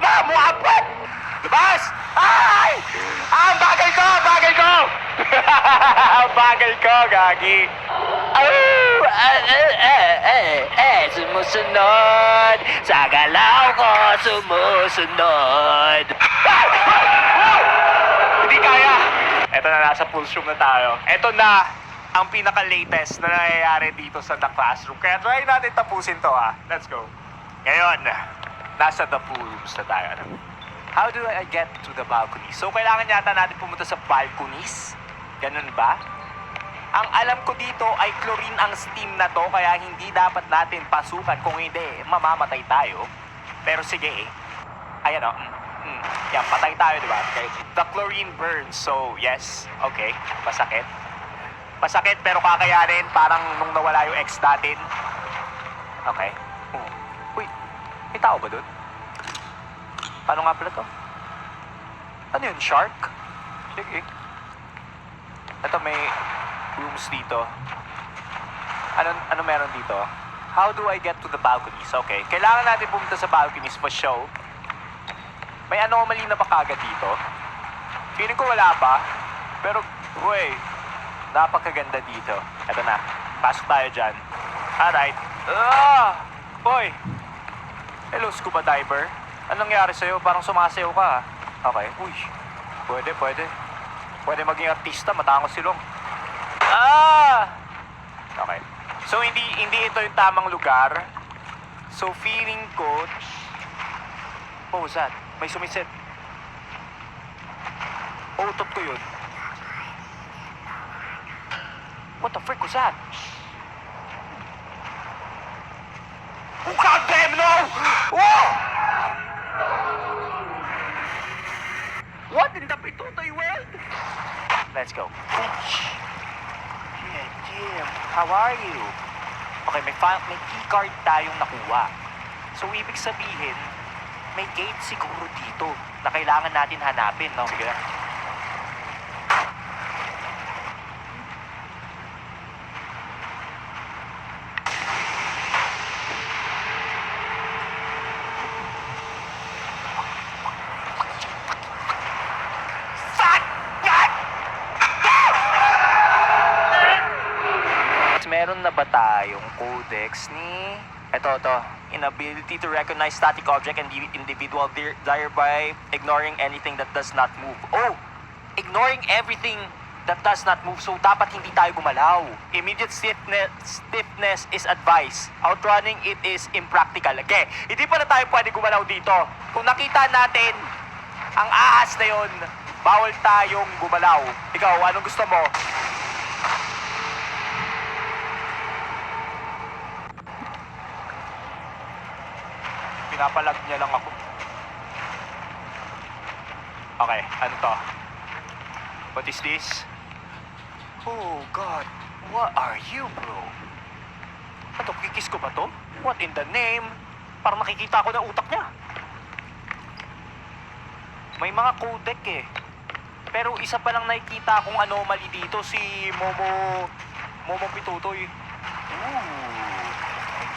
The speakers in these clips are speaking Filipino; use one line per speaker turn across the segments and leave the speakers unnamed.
pa! Muapat! Labas! Ay! Ang bagal ko! Bagal ko! Ang bagal ko, gagi! Oh! Sumusunod! Sa galaw ko, sumusunod! Hindi kaya! Eto na, nasa pulse room na tayo. Eto na ang pinaka-latest na nangyayari dito sa The Classroom. Kaya try natin tapusin to, ha. Let's go. Ngayon, nasa the pool rooms na tayo. How do I get to the balcony? So, kailangan yata natin pumunta sa balconies? Ganun ba? Ang alam ko dito ay chlorine ang steam na to, kaya hindi dapat natin pasukan. Kung hindi, mamamatay tayo. Pero sige, ayan o. Yan, patay tayo, di ba? Okay. The chlorine burns, so yes. Okay, masakit. Masakit pero kakayanin, parang nung nawala yung ex natin. Okay. Uy, may tao ba dun? Paano nga pala to? Ano yun, shark? Sige. Ito, may rooms dito. Ano meron dito? How do I get to the balconies? Okay, kailangan natin pumunta sa balconies for show. May anomaly na ba kagad dito? Feeling ko wala pa. Pero, boy, napakaganda dito. Eto na, pasok tayo dyan. Alright. Boy! Hello, scuba diver. Anong nangyari sa'yo? Parang sumasayaw ka. Okay. Uy, pwede. Pwede maging artista, matangos silong. Okay. So, hindi ito yung tamang lugar. So, feeling ko... What was that? May sumisid. Utot ko yun. What the frick was that? Oh, God damn, no! Oh! What in the pitutoy world? Let's go. Yeah. How are you? Okay, may key card tayong nakuha. So, ibig sabihin, may gate siguro dito na kailangan natin hanapin, no? Sige na. Meron na ba tayong codex ni... Ito. Inability to recognize static object and individual, thereby ignoring anything that does not move. Oh! Ignoring everything that does not move. So, dapat hindi tayo gumalaw. Immediate stiffness is advised. Outrunning it is impractical. Okay, hindi pa na tayo pwede gumalaw dito. Kung nakita natin ang ahas na yon, bawal tayong gumalaw. Ikaw, anong gusto mo? Pinapalag niya lang ako. Okay, ano to? What is this? Oh, God. What are you, bro? Ano, kikis ko ba to? What in the name? Parang nakikita ko na utak niya. May mga codec eh. Pero isa pa lang nakikita akong anomaly dito, si Momo Pitutoy. Ooh.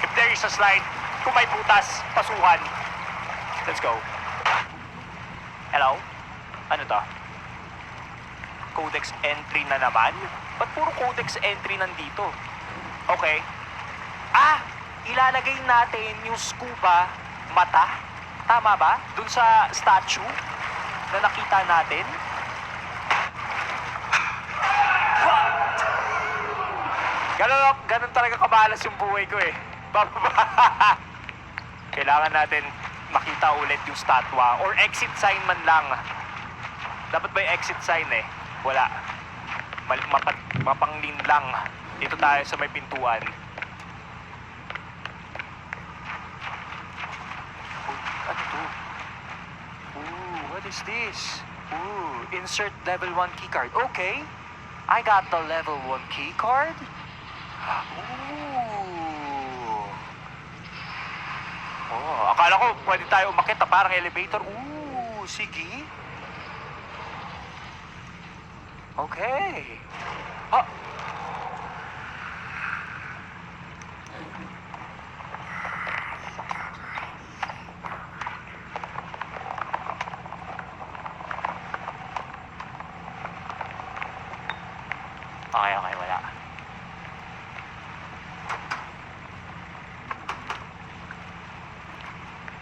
If there is a slide, kung may butas, pasuhan. Let's go. Hello? Ano to? Codex entry na naman? Ba't puro codex entry nandito? Okay. Ilalagay natin yung scuba mata. Tama ba? Dun sa statue na nakita natin. Ganun talaga kabalas yung buhay ko eh. Kailangan natin makita ulit yung statwa or exit sign man lang. Dapat ba yung exit sign eh? Wala. Mapanglin lang. Dito tayo sa may pintuan. Ano to? What is this? Insert level 1 keycard. Okay. I got the level 1 keycard. Akala ko pwede tayo umakyat na parang elevator. Sige. Okay.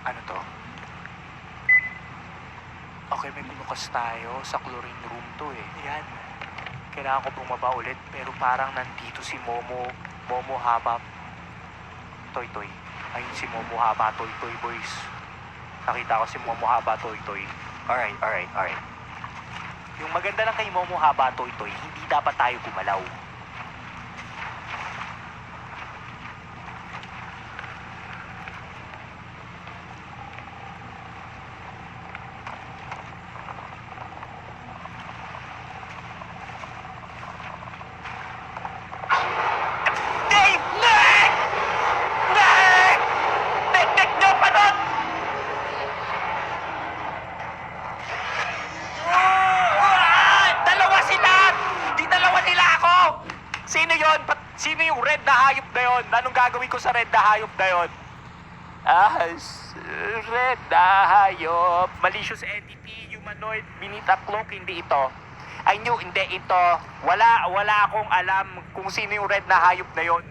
Ano to? Okay, may binukas tayo sa chlorine room to eh. Yan. Kailangan ko bumaba ulit pero parang nandito si Momo Haba Toy Toy. Ayun si Momo Haba Toy Toy, boys. Nakita ko si Momo Haba Toy Toy. Alright. Yung maganda lang kay Momo Haba Toy Toy, hindi dapat tayo gumalaw. Dave! Nick! Nick! Nick nyo pa nun! Dalawa sila! Di dalawa nila ako! Sino yon? Sino yung red na hayop na yon? Anong gagawin ko sa red na hayop na yon? Red na hayop. Malicious entity, humanoid, beneath a cloak, hindi ito. I knew, hindi ito. Wala akong alam kung sino yung red na hayop na yon.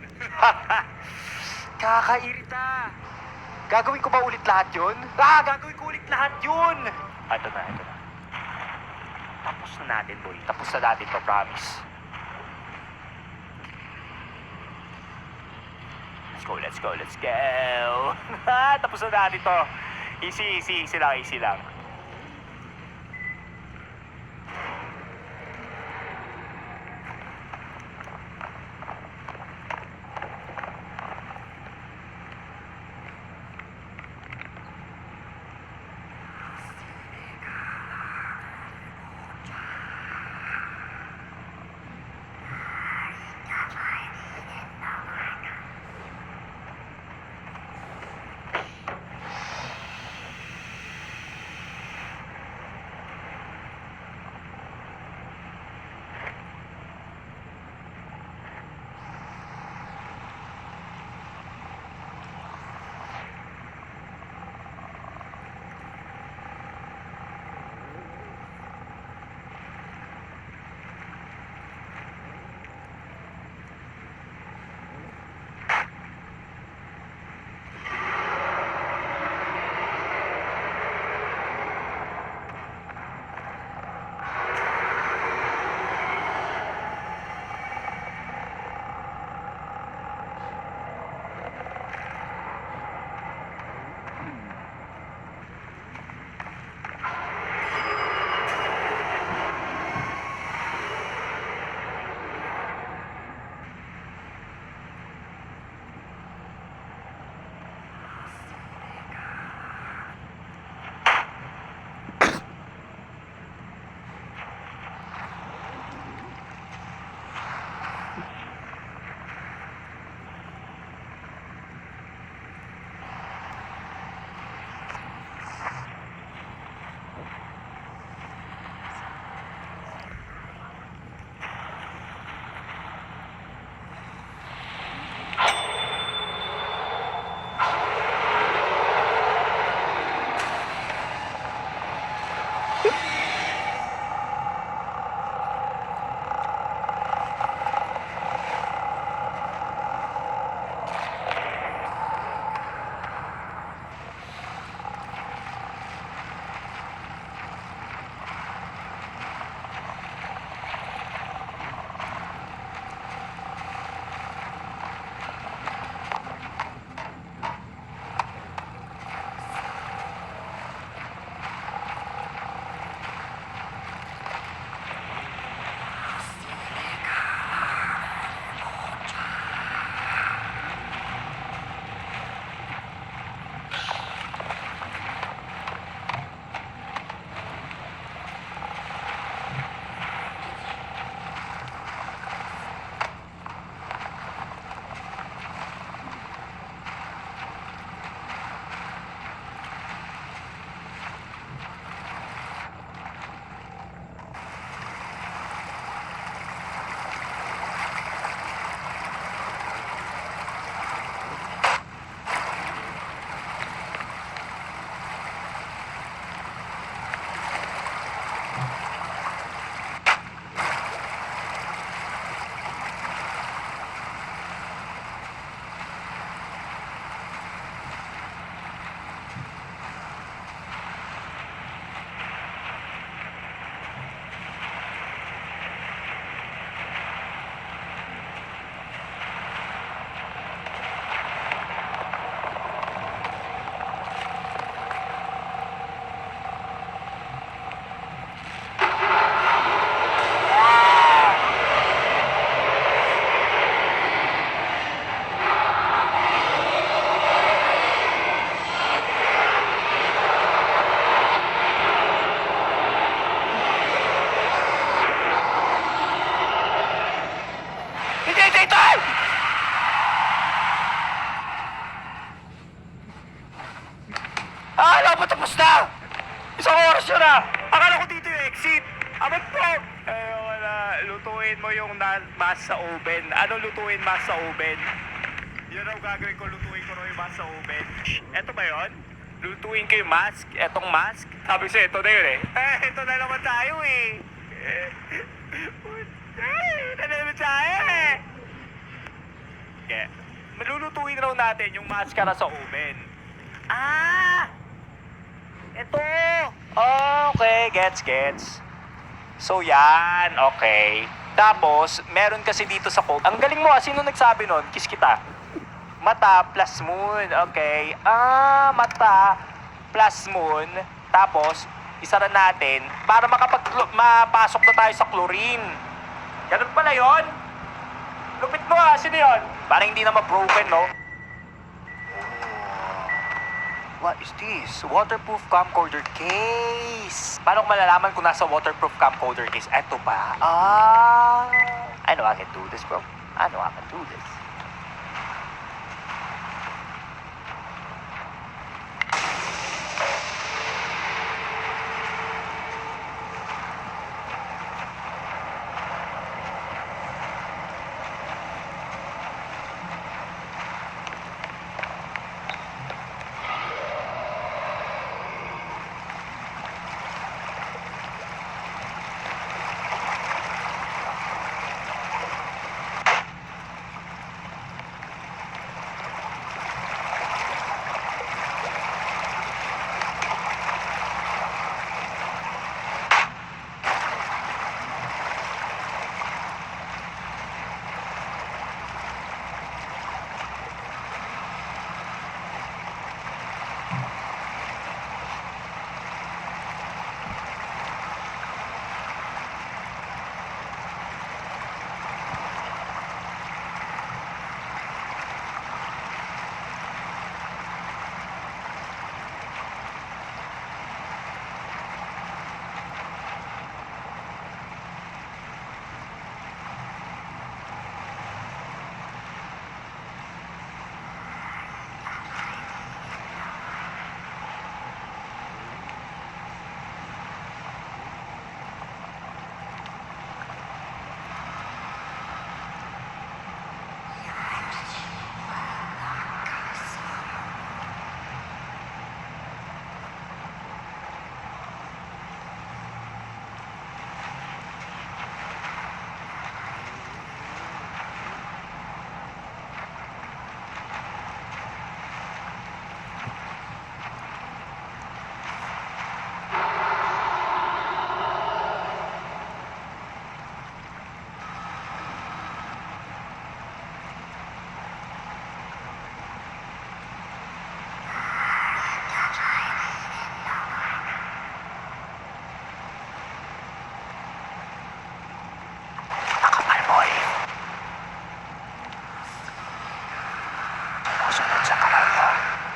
Kakairita. Gagawin ko ba ulit lahat yun? Gagawin ko ulit lahat yun! Ito na. Tapos na natin, boy. Tapos na natin to, promise. Let's go. Tapos na natin to. Easy lang. Alam mo, tapos na! Isang oras yun ah! Akala ko dito yung exit. Abot po! Eh, wala. Lutuin mo yung mas sa oven. Anong lutuin mas sa oven? Yun ang gagawin ko. Lutuin ko yung mas sa oven. Eto ba yun? Lutuin ko yung mask. Etong mask. Sabi ko ito na yun eh. Ito na naman tayo eh. Ito na naman tayo eh. Yeah. Malulutuin raw natin yung maskara sa oven. Ah! Ito! Okay, gets. So yan, okay. Tapos, meron kasi dito sa Coke. Ang galing mo ah, sino nagsabi nun? Kiss kita. Mata plus moon, okay. Mata plus moon. Tapos, isara natin para mapasok na tayo sa chlorine. Ganun pala yon. Lupit mo ah, sino yun? Parang hindi na ma-broken, no? What is this? Waterproof camcorder case. Paano ko malalaman kung nasa waterproof camcorder case? Eto ba? I know I can do this, bro. I know I can do this.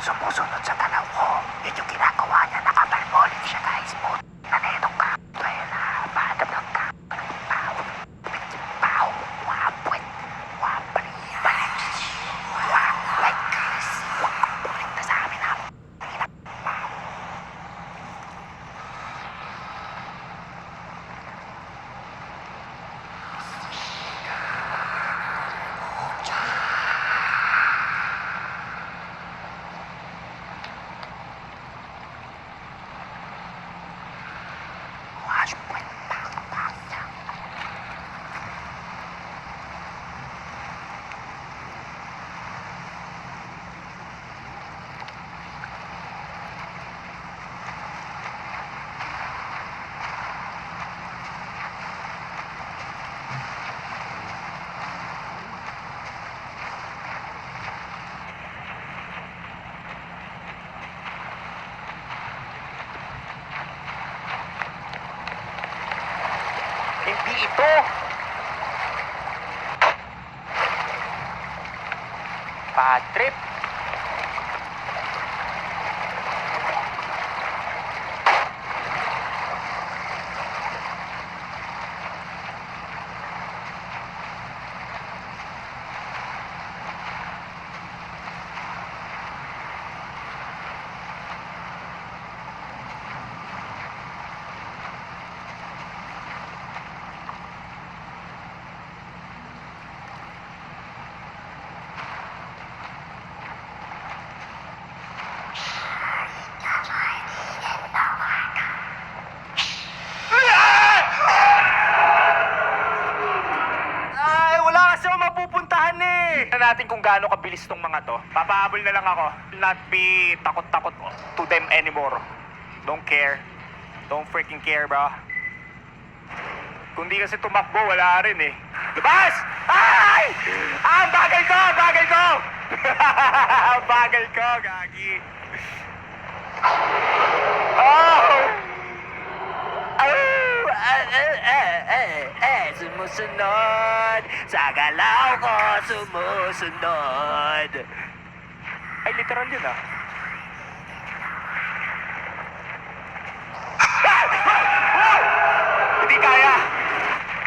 Sumusunod sa tanaw ko. Yun yung ginagawa niya. Nakapalbolit siya, guys. Puta na itong kaya na. Padam ng pao. Pao. Wapwit. Wapali. Wapwit. Wapwit na sa amin ha. Hindi ito. Bad trip. natin kung gaano kabilis tong mga to. Papahabol na lang ako. Will not be takot-takot to them anymore. Don't care. Don't freaking care, bro. Kung di kasi tumakbo, wala rin eh. Labas! Ay! Ah, bagal ko! Bagal ko! Bagal ko, gagi. Oh! Sumusunod sa galaw ko, sumusunod. Ay, literal yun ah. Hindi kaya.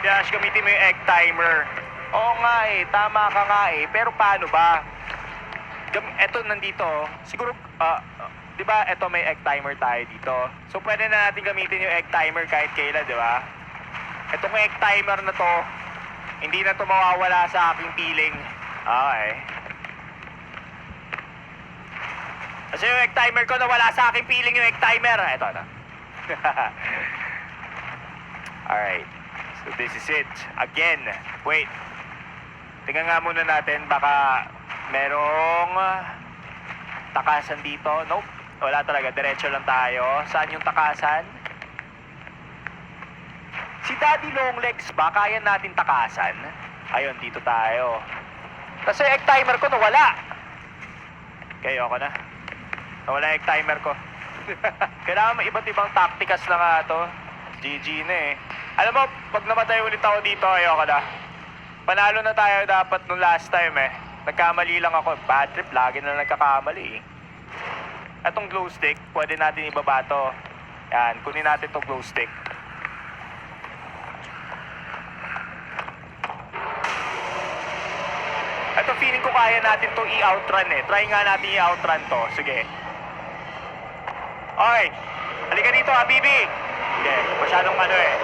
Yash, gamitin mo yung egg timer. Oo nga eh, tama ka nga eh. Pero paano ba? Eto nandito, siguro, di ba, eto may egg timer tayo dito. So, pwede na natin gamitin yung egg timer kahit kailan, di ba? Etong egg timer na to, hindi na to mawawala sa aking piling. Okay. Kasi yung egg timer ko nawala sa aking piling yung egg timer. Eto na. Alright. So, this is it. Again. Wait. Tingnan nga muna natin, baka merong takasan dito. Nope. Wala talaga. Diretso lang tayo. Saan yung takasan? Si Daddy Longlegs ba? Kaya natin takasan? Ayun, dito tayo. Kasi egg timer ko nawala. Kaya ako na. Nawala egg timer ko. Kailangan may iba't ibang tactics na nga to. GG na eh. Alam mo, pag namatay ulit ako dito, ayoko na. Panalo na tayo dapat nung last time eh. Nagkamali lang ako. Bad trip, lagi na nagkakamali eh. Itong glow stick, pwede natin ibaba to. Yan, kunin natin itong glow stick. Ito, feeling ko kaya natin itong i-outrun eh. Try nga natin i-outrun to. Sige. Okay. Halika dito, Habibi. Sige, masyadong ano eh.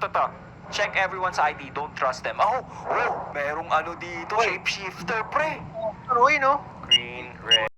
Ito. Check everyone's ID, don't trust them. Oh, merong ano dito, shapeshifter, pre.
Pero no?
Green, red.